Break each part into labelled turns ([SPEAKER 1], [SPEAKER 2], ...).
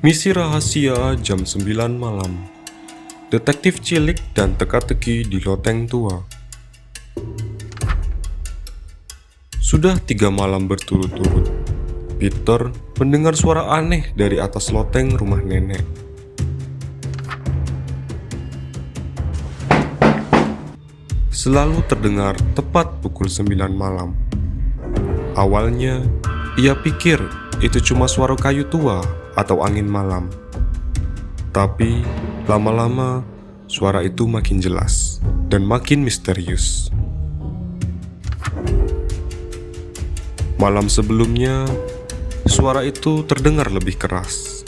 [SPEAKER 1] Misi rahasia jam 9 malam. Detektif cilik dan teka-teki di loteng tua. Sudah 3 malam berturut-turut, Peter mendengar suara aneh dari atas loteng rumah nenek. Selalu terdengar tepat pukul 9 malam. Awalnya, ia pikir itu cuma suara kayu tua atau angin malam. Tapi lama-lama suara itu makin jelas dan makin misterius. Malam sebelumnya, suara itu terdengar lebih keras.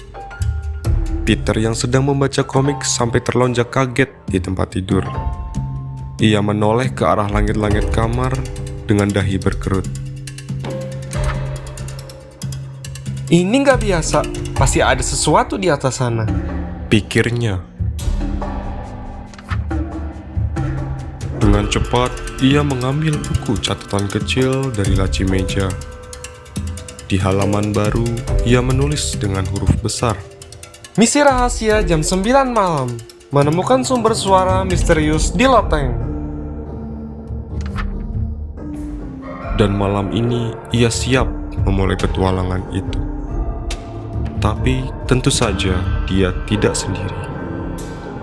[SPEAKER 1] Peter yang sedang membaca komik sampai terlonjak kaget di tempat tidur. Ia menoleh ke arah langit-langit kamar dengan dahi berkerut.
[SPEAKER 2] Ini nggak biasa, pasti ada sesuatu di atas sana,
[SPEAKER 1] pikirnya. Dengan cepat, ia mengambil buku catatan kecil dari laci meja. Di halaman baru, ia menulis dengan huruf besar.
[SPEAKER 2] Misi rahasia jam 9 malam. Menemukan sumber suara misterius di loteng.
[SPEAKER 1] Dan malam ini, ia siap memulai petualangan itu. Tapi tentu saja dia tidak sendiri.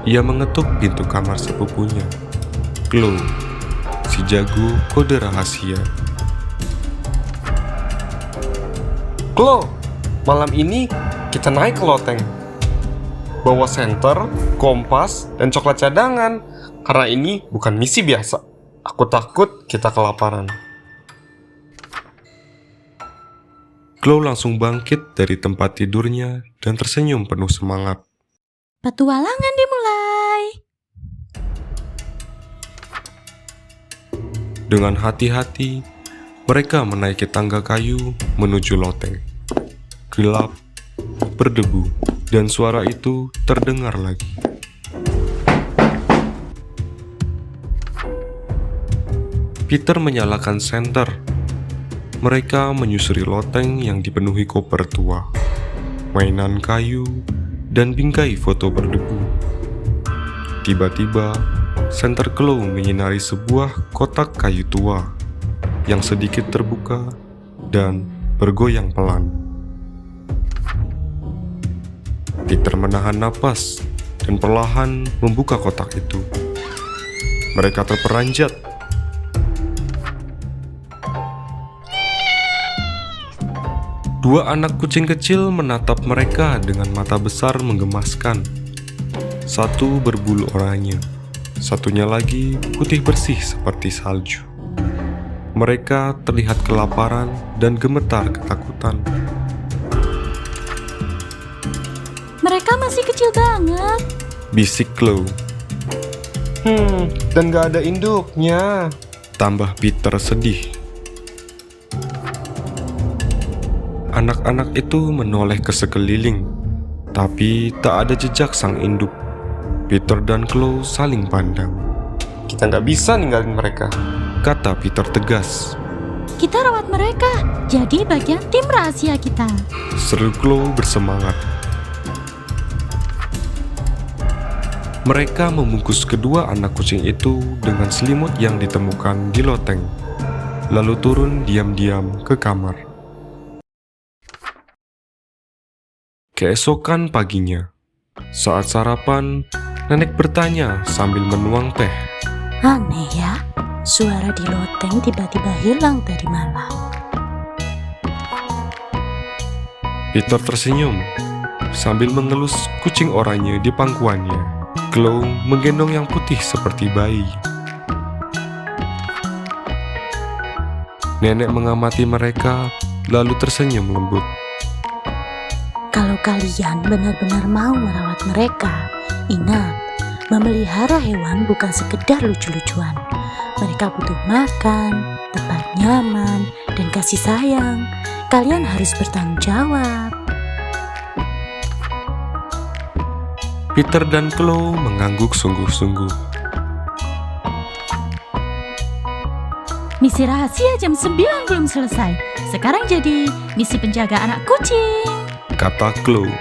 [SPEAKER 1] Ia mengetuk pintu kamar sepupunya, Chloe, si jago kode rahasia.
[SPEAKER 2] Chloe, malam ini kita naik ke loteng. Bawa senter, kompas, dan coklat cadangan. Karena ini bukan misi biasa. Aku takut kita kelaparan.
[SPEAKER 1] Chloe langsung bangkit dari tempat tidurnya dan tersenyum penuh semangat.
[SPEAKER 3] Petualangan dimulai.
[SPEAKER 1] Dengan hati-hati, mereka menaiki tangga kayu menuju loteng. Gelap, berdebu, dan suara itu terdengar lagi. Peter menyalakan senter. Mereka menyusuri loteng yang dipenuhi koper tua, mainan kayu, dan bingkai foto berdebu. Tiba-tiba, senter Chloe menyinari sebuah kotak kayu tua yang sedikit terbuka dan bergoyang pelan. Peter menahan napas dan perlahan membuka kotak itu. Mereka terperanjat. Dua anak kucing kecil menatap mereka dengan mata besar menggemaskan. Satu berbulu oranye, satunya lagi putih bersih seperti salju. Mereka terlihat kelaparan dan gemetar ketakutan.
[SPEAKER 3] Mereka masih kecil banget.
[SPEAKER 1] Bisik Chloe.
[SPEAKER 2] Dan gak ada induknya.
[SPEAKER 1] Tambah Peter sedih. Anak-anak itu menoleh ke sekeliling, tapi tak ada jejak sang induk. Peter dan Chloe saling pandang.
[SPEAKER 2] Kita gak bisa ninggalin mereka,
[SPEAKER 1] kata Peter tegas.
[SPEAKER 3] Kita rawat mereka, jadi bagian tim rahasia kita.
[SPEAKER 1] Seru Chloe bersemangat. Mereka membungkus kedua anak kucing itu dengan selimut yang ditemukan di loteng, lalu turun diam-diam ke kamar. Keesokan paginya, saat sarapan, nenek bertanya sambil menuang teh.
[SPEAKER 3] Aneh ya, suara di loteng tiba-tiba hilang dari malam.
[SPEAKER 1] Peter tersenyum sambil mengelus kucing oranye di pangkuannya. Chloe menggendong yang putih seperti bayi. Nenek mengamati mereka, lalu tersenyum lembut.
[SPEAKER 3] Kalau kalian benar-benar mau merawat mereka, ingat, memelihara hewan bukan sekedar lucu-lucuan. Mereka butuh makan, tempat nyaman, dan kasih sayang. Kalian harus bertanggung jawab.
[SPEAKER 1] Peter dan Chloe mengangguk sungguh-sungguh.
[SPEAKER 3] Misi rahasia jam 9 belum selesai. Sekarang jadi misi penjaga anak kucing,
[SPEAKER 1] kata Chloe.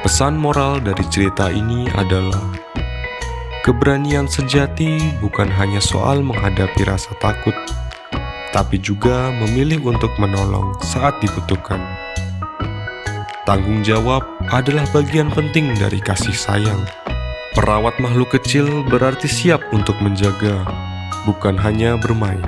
[SPEAKER 1] Pesan moral dari cerita ini adalah keberanian sejati bukan hanya soal menghadapi rasa takut, tapi juga memilih untuk menolong saat dibutuhkan. Tanggung jawab adalah bagian penting dari kasih sayang. Merawat makhluk kecil berarti siap untuk menjaga, bukan hanya bermain.